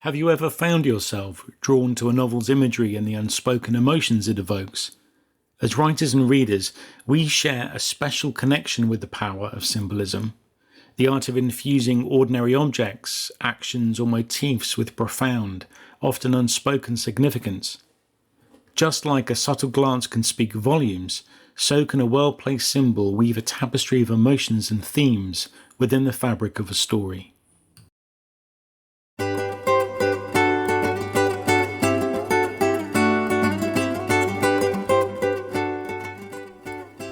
Have you ever found yourself drawn to a novel's imagery and the unspoken emotions it evokes? As writers and readers, we share a special connection with the power of symbolism, the art of infusing ordinary objects, actions, or motifs with profound, often unspoken significance. Just like a subtle glance can speak volumes, so can a well-placed symbol weave a tapestry of emotions and themes within the fabric of a story.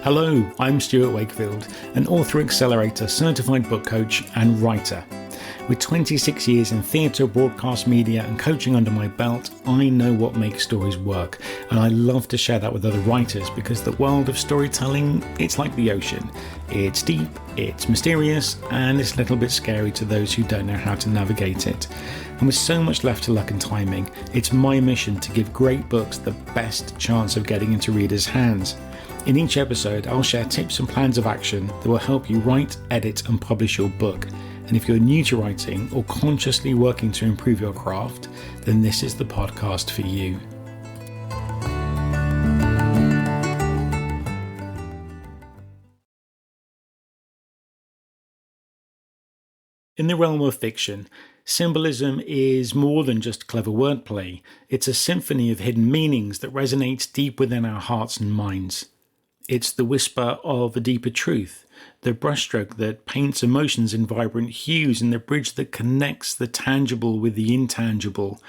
Hello, I'm Stuart Wakefield, an Author Accelerator Certified book coach and writer. With 26 years in theatre, broadcast media and coaching under my belt, I know what makes stories work, and I love to share that with other writers because the world of storytelling, it's like the ocean. It's deep, it's mysterious, and it's a little bit scary to those who don't know how to navigate it. And with so much left to luck and timing, it's my mission to give great books the best chance of getting into readers' hands. In each episode, I'll share tips and plans of action that will help you write, edit, and publish your book. And if you're new to writing or consciously working to improve your craft, then this is the podcast for you. In the realm of fiction, symbolism is more than just clever wordplay. It's a symphony of hidden meanings that resonates deep within our hearts and minds. It's the whisper of a deeper truth, the brushstroke that paints emotions in vibrant hues, and the bridge that connects the tangible with the intangible.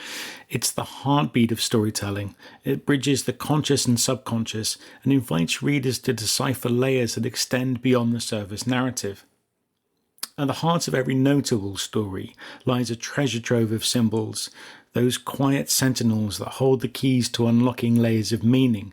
It's the heartbeat of storytelling. It bridges the conscious and subconscious and invites readers to decipher layers that extend beyond the surface narrative. At the heart of every notable story lies a treasure trove of symbols, those quiet sentinels that hold the keys to unlocking layers of meaning.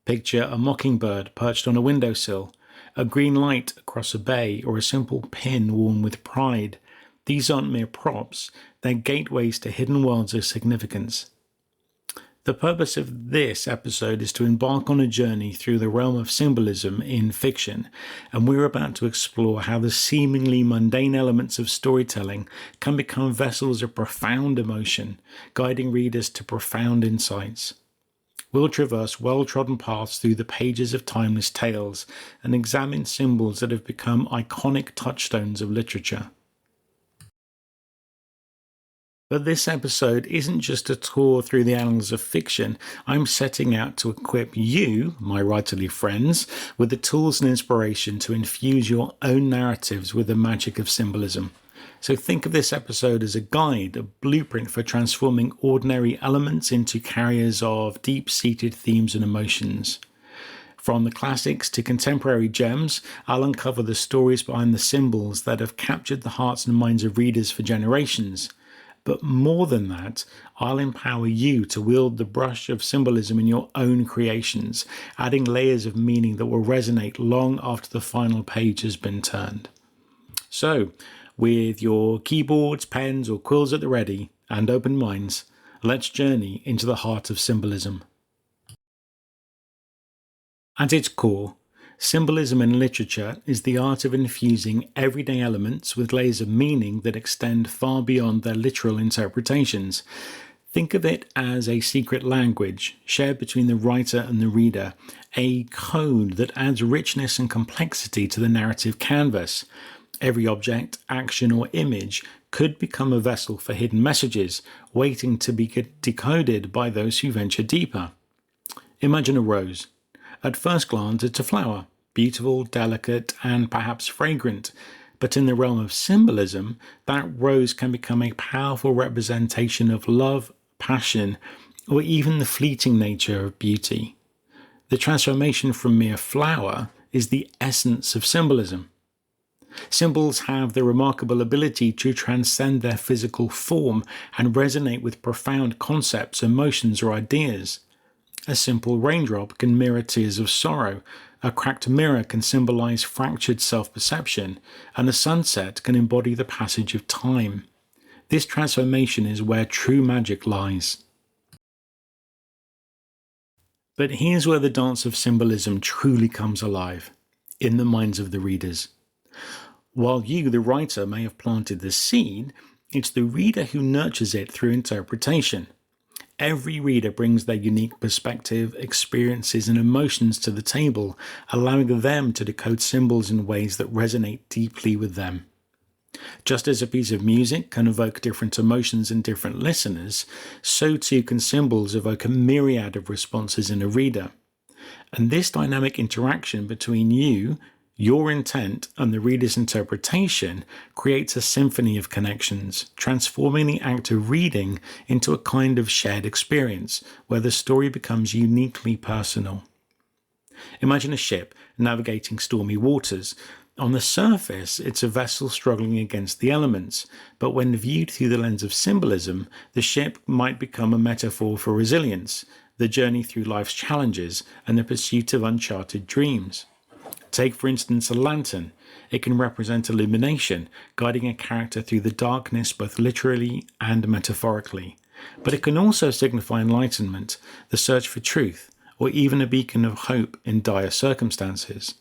Picture a mockingbird perched on a windowsill, a green light across a bay, or a simple pin worn with pride. These aren't mere props, they're gateways to hidden worlds of significance. The purpose of this episode is to embark on a journey through the realm of symbolism in fiction, and we're about to explore how the seemingly mundane elements of storytelling can become vessels of profound emotion, guiding readers to profound insights. We'll traverse well-trodden paths through the pages of timeless tales and examine symbols that have become iconic touchstones of literature. But this episode isn't just a tour through the annals of fiction. I'm setting out to equip you, my writerly friends, with the tools and inspiration to infuse your own narratives with the magic of symbolism. So think of this episode as a guide, a blueprint for transforming ordinary elements into carriers of deep-seated themes and emotions. From the classics to contemporary gems, I'll uncover the stories behind the symbols that have captured the hearts and minds of readers for generations. But more than that, I'll empower you to wield the brush of symbolism in your own creations, adding layers of meaning that will resonate long after the final page has been turned. So, with your keyboards, pens, or quills at the ready, and open minds, let's journey into the heart of symbolism. At its core, symbolism in literature is the art of infusing everyday elements with layers of meaning that extend far beyond their literal interpretations. Think of it as a secret language shared between the writer and the reader, a code that adds richness and complexity to the narrative canvas. Every object, action, or image could become a vessel for hidden messages, waiting to be decoded by those who venture deeper. Imagine a rose. At first glance, it's a flower, beautiful, delicate, and perhaps fragrant. But in the realm of symbolism, that rose can become a powerful representation of love, passion, or even the fleeting nature of beauty. The transformation from mere flower is the essence of symbolism. Symbols have the remarkable ability to transcend their physical form and resonate with profound concepts, emotions, or ideas. A simple raindrop can mirror tears of sorrow, a cracked mirror can symbolize fractured self-perception, and a sunset can embody the passage of time. This transformation is where true magic lies. But here's where the dance of symbolism truly comes alive, in the minds of the readers. While you, the writer, may have planted the seed, It's the reader who nurtures it through interpretation. Every reader brings their unique perspective, experiences, and emotions to the table, allowing them to decode symbols in ways that resonate deeply with them. Just as a piece of music can evoke different emotions in different listeners, so too can symbols evoke a myriad of responses in a reader. And this dynamic interaction between you, your intent, and the reader's interpretation creates a symphony of connections, transforming the act of reading into a kind of shared experience where the story becomes uniquely personal. Imagine a ship navigating stormy waters. On the surface, it's a vessel struggling against the elements, but when viewed through the lens of symbolism, the ship might become a metaphor for resilience, the journey through life's challenges, and the pursuit of uncharted dreams. Take, for instance, a lantern. It can represent illumination, guiding a character through the darkness both literally and metaphorically. But it can also signify enlightenment, the search for truth, or even a beacon of hope in dire circumstances.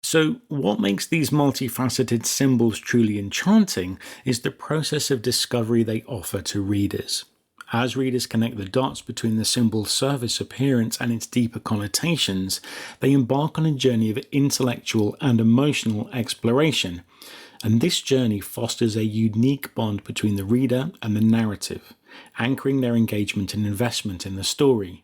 So, what makes these multifaceted symbols truly enchanting is the process of discovery they offer to readers. As readers connect the dots between the symbol's surface appearance and its deeper connotations, they embark on a journey of intellectual and emotional exploration, and this journey fosters a unique bond between the reader and the narrative, anchoring their engagement and investment in the story.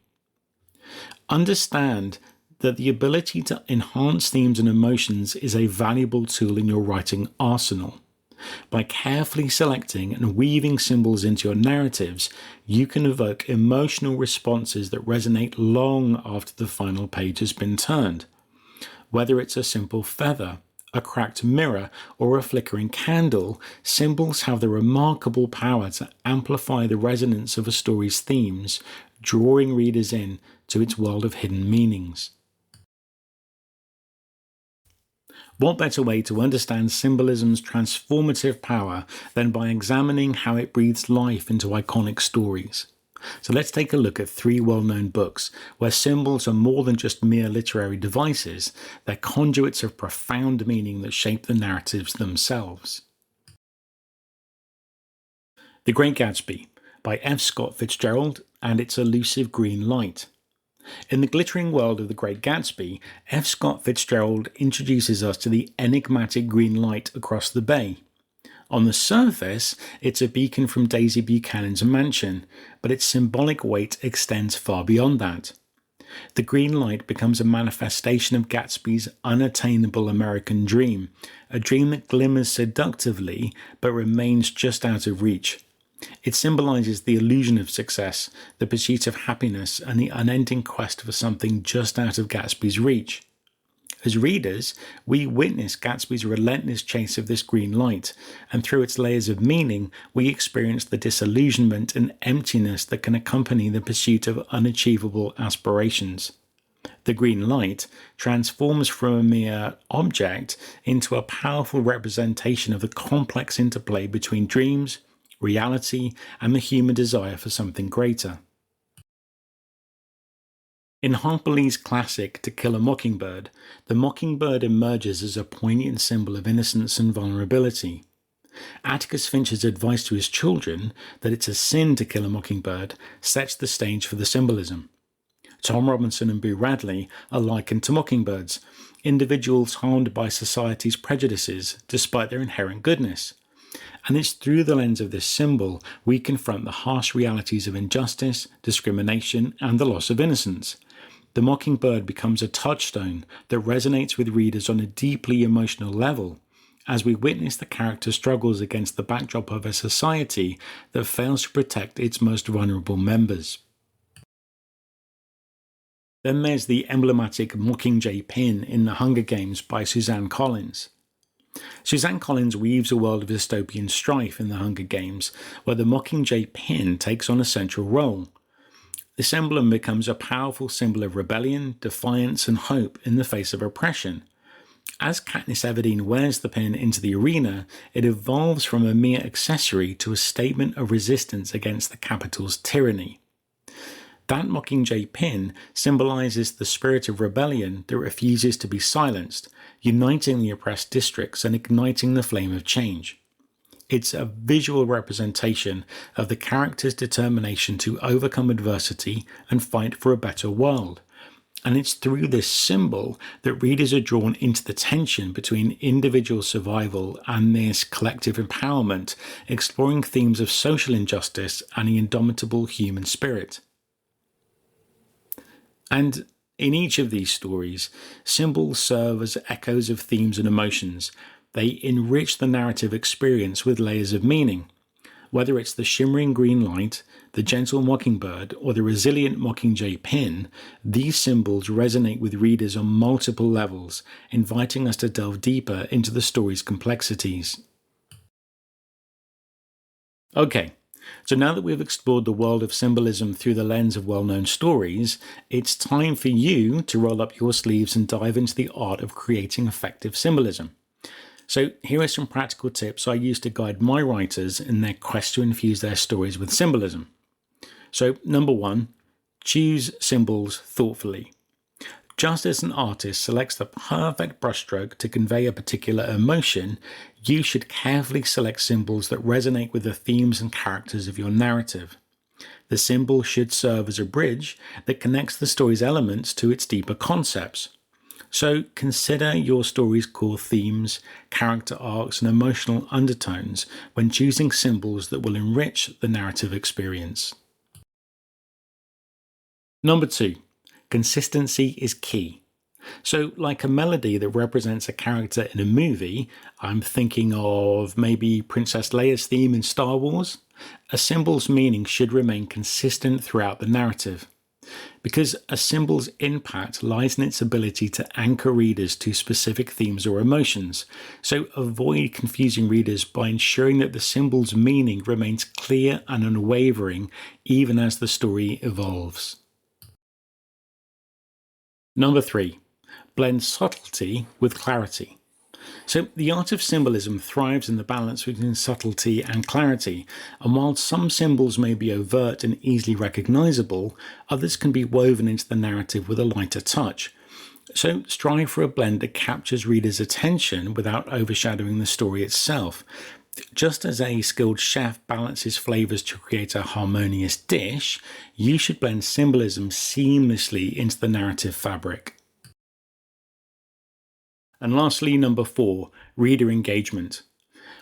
Understand that the ability to enhance themes and emotions is a valuable tool in your writing arsenal. By carefully selecting and weaving symbols into your narratives, you can evoke emotional responses that resonate long after the final page has been turned. Whether it's a simple feather, a cracked mirror, or a flickering candle, symbols have the remarkable power to amplify the resonance of a story's themes, drawing readers in to its world of hidden meanings. What better way to understand symbolism's transformative power than by examining how it breathes life into iconic stories? So let's take a look at 3 well-known books where symbols are more than just mere literary devices, they're conduits of profound meaning that shape the narratives themselves. The Great Gatsby by F. Scott Fitzgerald and its elusive green light. In the glittering world of The Great Gatsby, F. Scott Fitzgerald introduces us to the enigmatic green light across the bay. On the surface, it's a beacon from Daisy Buchanan's mansion, but its symbolic weight extends far beyond that. The green light becomes a manifestation of Gatsby's unattainable American dream, a dream that glimmers seductively but remains just out of reach. It symbolizes the illusion of success, the pursuit of happiness, and the unending quest for something just out of Gatsby's reach. As readers, we witness Gatsby's relentless chase of this green light, and through its layers of meaning, we experience the disillusionment and emptiness that can accompany the pursuit of unachievable aspirations. The green light transforms from a mere object into a powerful representation of the complex interplay between dreams, reality, and the human desire for something greater. In Harper Lee's classic To Kill a Mockingbird, the mockingbird emerges as a poignant symbol of innocence and vulnerability. Atticus Finch's advice to his children that it's a sin to kill a mockingbird sets the stage for the symbolism. Tom Robinson and Boo Radley are likened to mockingbirds, individuals harmed by society's prejudices despite their inherent goodness. And it's through the lens of this symbol we confront the harsh realities of injustice, discrimination, and the loss of innocence. The mockingbird becomes a touchstone that resonates with readers on a deeply emotional level, as we witness the character struggles against the backdrop of a society that fails to protect its most vulnerable members. Then there's the emblematic Mockingjay pin in The Hunger Games by Suzanne Collins. Suzanne Collins weaves a world of dystopian strife in The Hunger Games, where the Mockingjay pin takes on a central role. This emblem becomes a powerful symbol of rebellion, defiance, and hope in the face of oppression. As Katniss Everdeen wears the pin into the arena, it evolves from a mere accessory to a statement of resistance against the Capitol's tyranny. That mockingjay pin symbolizes the spirit of rebellion that refuses to be silenced, uniting the oppressed districts and igniting the flame of change. It's a visual representation of the character's determination to overcome adversity and fight for a better world. And it's through this symbol that readers are drawn into the tension between individual survival and this collective empowerment, exploring themes of social injustice and the indomitable human spirit. And in each of these stories, symbols serve as echoes of themes and emotions. They enrich the narrative experience with layers of meaning. Whether it's the shimmering green light, the gentle mockingbird, or the resilient mockingjay pin, these symbols resonate with readers on multiple levels, inviting us to delve deeper into the story's complexities. Okay, so now that we've explored the world of symbolism through the lens of well-known stories, it's time for you to roll up your sleeves and dive into the art of creating effective symbolism. So here are some practical tips I use to guide my writers in their quest to infuse their stories with symbolism. So number 1, choose symbols thoughtfully. Just as an artist selects the perfect brushstroke to convey a particular emotion, you should carefully select symbols that resonate with the themes and characters of your narrative. The symbol should serve as a bridge that connects the story's elements to its deeper concepts. So consider your story's core themes, character arcs, and emotional undertones when choosing symbols that will enrich the narrative experience. Number 2, consistency is key. So like a melody that represents a character in a movie, I'm thinking of maybe Princess Leia's theme in Star Wars, a symbol's meaning should remain consistent throughout the narrative. Because a symbol's impact lies in its ability to anchor readers to specific themes or emotions, so avoid confusing readers by ensuring that the symbol's meaning remains clear and unwavering even as the story evolves. Number 3, blend subtlety with clarity. So the art of symbolism thrives in the balance between subtlety and clarity, and while some symbols may be overt and easily recognizable, others can be woven into the narrative with a lighter touch. So strive for a blend that captures readers' attention without overshadowing the story itself. Just as a skilled chef balances flavors to create a harmonious dish, you should blend symbolism seamlessly into the narrative fabric. And lastly, number 4, reader engagement.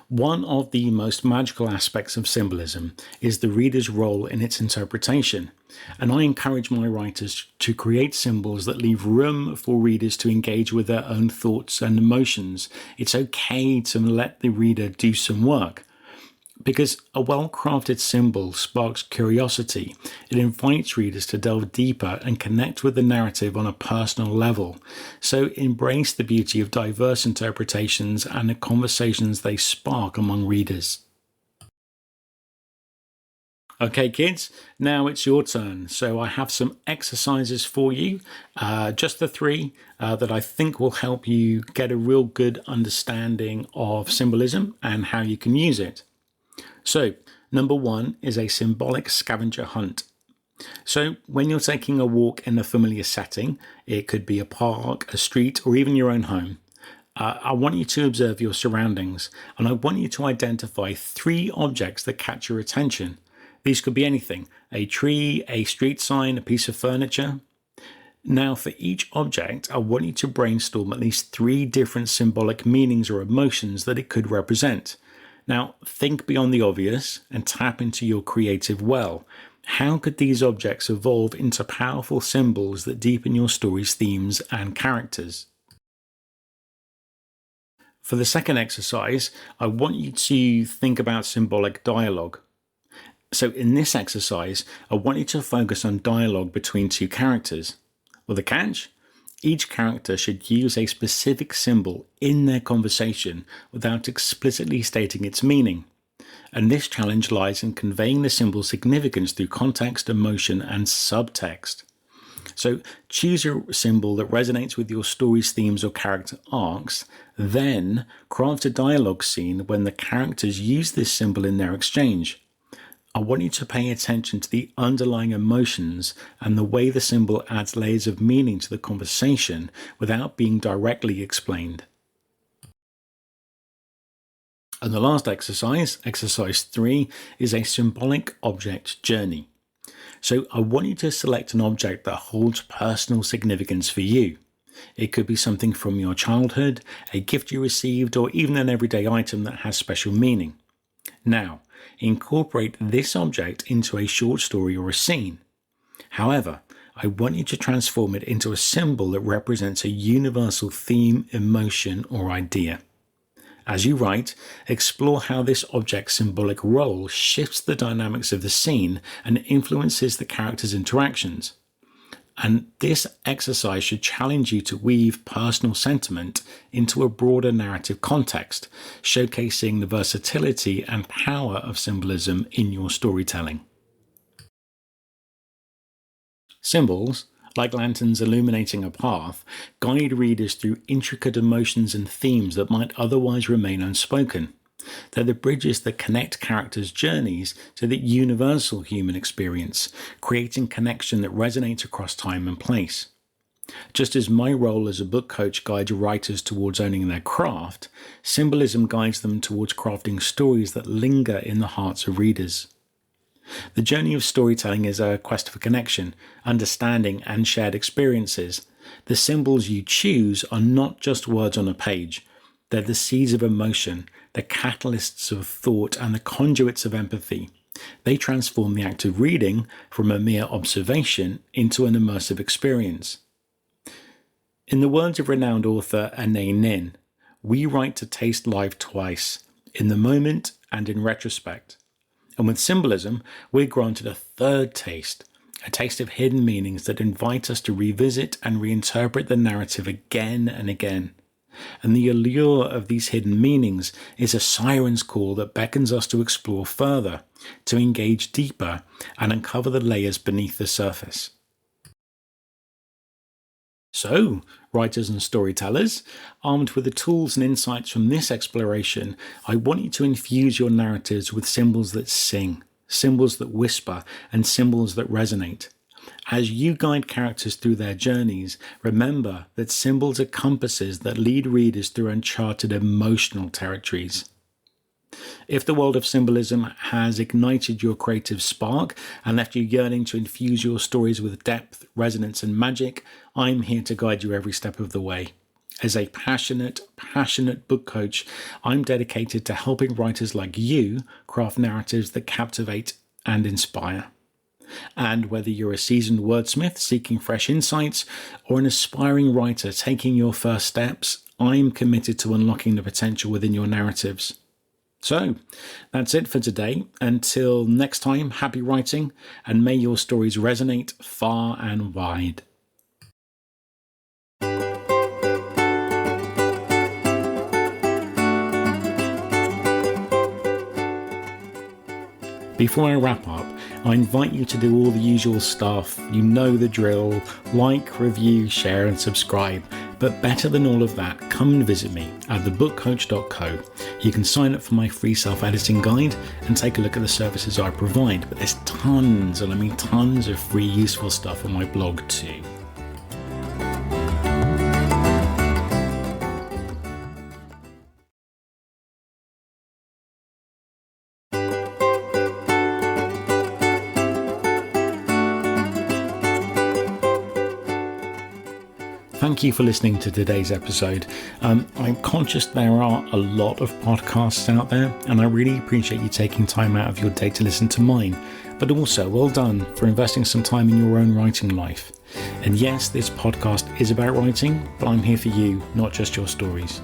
One of the most magical aspects of symbolism is the reader's role in its interpretation, and I encourage my writers to create symbols that leave room for readers to engage with their own thoughts and emotions. It's okay to let the reader do some work. Because a well-crafted symbol sparks curiosity, it invites readers to delve deeper and connect with the narrative on a personal level. So embrace the beauty of diverse interpretations and the conversations they spark among readers. Okay, kids, now it's your turn. So I have some exercises for you, just the 3 that I think will help you get a real good understanding of symbolism and how you can use it. So, number 1 is a symbolic scavenger hunt. So, when you're taking a walk in a familiar setting, it could be a park, a street, or even your own home, I want you to observe your surroundings, and I want you to identify 3 objects that catch your attention. These could be anything: a tree, a street sign, a piece of furniture. Now, for each object, I want you to brainstorm at least 3 different symbolic meanings or emotions that it could represent. Now, think beyond the obvious and tap into your creative well. How could these objects evolve into powerful symbols that deepen your story's themes and characters? For the second exercise, I want you to think about symbolic dialogue. So in this exercise, I want you to focus on dialogue between 2 characters. Well, the catch? Each character should use a specific symbol in their conversation without explicitly stating its meaning. And this challenge lies in conveying the symbol's significance through context, emotion, and subtext. So choose a symbol that resonates with your story's themes or character arcs, then craft a dialogue scene when the characters use this symbol in their exchange. I want you to pay attention to the underlying emotions and the way the symbol adds layers of meaning to the conversation without being directly explained. And the last exercise, exercise 3, is a symbolic object journey. So I want you to select an object that holds personal significance for you. It could be something from your childhood, a gift you received, or even an everyday item that has special meaning. Now, incorporate this object into a short story or a scene. However, I want you to transform it into a symbol that represents a universal theme, emotion, or idea. As you write, explore how this object's symbolic role shifts the dynamics of the scene and influences the characters' interactions. And this exercise should challenge you to weave personal sentiment into a broader narrative context, showcasing the versatility and power of symbolism in your storytelling. Symbols, like lanterns illuminating a path, guide readers through intricate emotions and themes that might otherwise remain unspoken. They're the bridges that connect characters' journeys to the universal human experience, creating connection that resonates across time and place. Just as my role as a book coach guides writers towards owning their craft, symbolism guides them towards crafting stories that linger in the hearts of readers. The journey of storytelling is a quest for connection, understanding, and shared experiences. The symbols you choose are not just words on a page. They're the seeds of emotion, the catalysts of thought, and the conduits of empathy. They transform the act of reading from a mere observation into an immersive experience. In the words of renowned author Anaïs Nin, we write to taste life twice, in the moment and in retrospect. And with symbolism, we're granted a third taste, a taste of hidden meanings that invite us to revisit and reinterpret the narrative again and again. And the allure of these hidden meanings is a siren's call that beckons us to explore further, to engage deeper, and uncover the layers beneath the surface. So, writers and storytellers, armed with the tools and insights from this exploration, I want you to infuse your narratives with symbols that sing, symbols that whisper, and symbols that resonate. As you guide characters through their journeys, remember that symbols are compasses that lead readers through uncharted emotional territories. If the world of symbolism has ignited your creative spark and left you yearning to infuse your stories with depth, resonance, and magic, I'm here to guide you every step of the way. As a passionate book coach, I'm dedicated to helping writers like you craft narratives that captivate and inspire. And whether you're a seasoned wordsmith seeking fresh insights or an aspiring writer taking your first steps, I'm committed to unlocking the potential within your narratives. So, that's it for today. Until next time, happy writing, and may your stories resonate far and wide. Before I wrap up, I invite you to do all the usual stuff. You know the drill. Like, review, share, and subscribe. But better than all of that, come and visit me at thebookcoach.co. You can sign up for my free self-editing guide and take a look at the services I provide. But there's tons, and I mean tons of free useful stuff on my blog too. Thank you for listening to today's episode. I'm conscious there are a lot of podcasts out there, and I really appreciate you taking time out of your day to listen to mine. But also, well done for investing some time in your own writing life. And yes, this podcast is about writing, but I'm here for you, not just your stories.